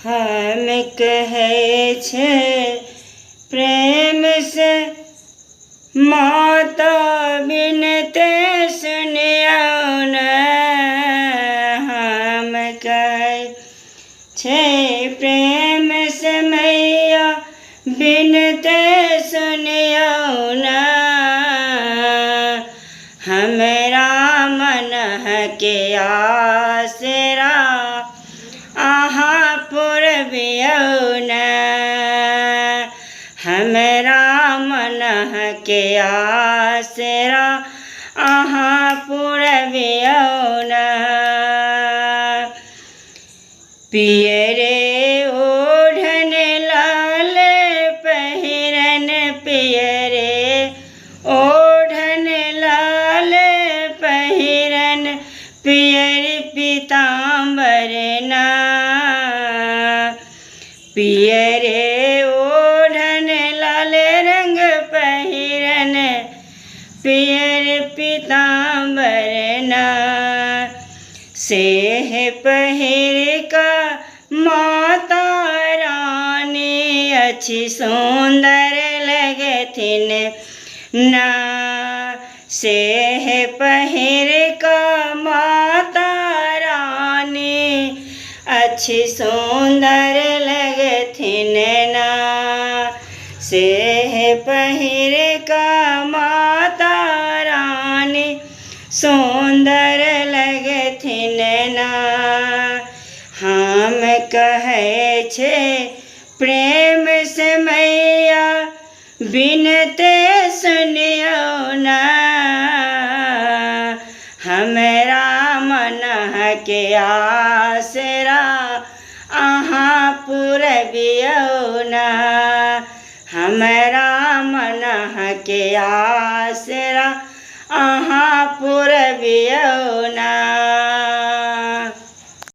हम कहै छै प्रेम से माता बिनते सुनियो न। हम कहै छै प्रेम से मैया बिनते सुनियो न। हमरा मन के आसरा अहाँ पुरबियो न। हमरा मन के आसरा अहाँ पुरबियो न। पियरे ओढ़न लाल पहिरन पियरे ओढ़न लाल पहिरन पियर पीताम्बर ना। पियरे ओढ़न लाल रंग पहिरन पियर पीताम्बर ना। सेह पहिर का माता रानी अच्छी सुंदर लगथिन ना। सेह पहिर का माता रानी अच्छी सुंदर लगथिन ना। सेह पहिर का माता रानी सुंदर लगथिन ना। हम कहै छै प्रेम से मैया बिनते सुनियो न। हमरा मन के आसरा अहाँ पुरबियो न। हमरा मन के आसरा अहाँ पुरबियो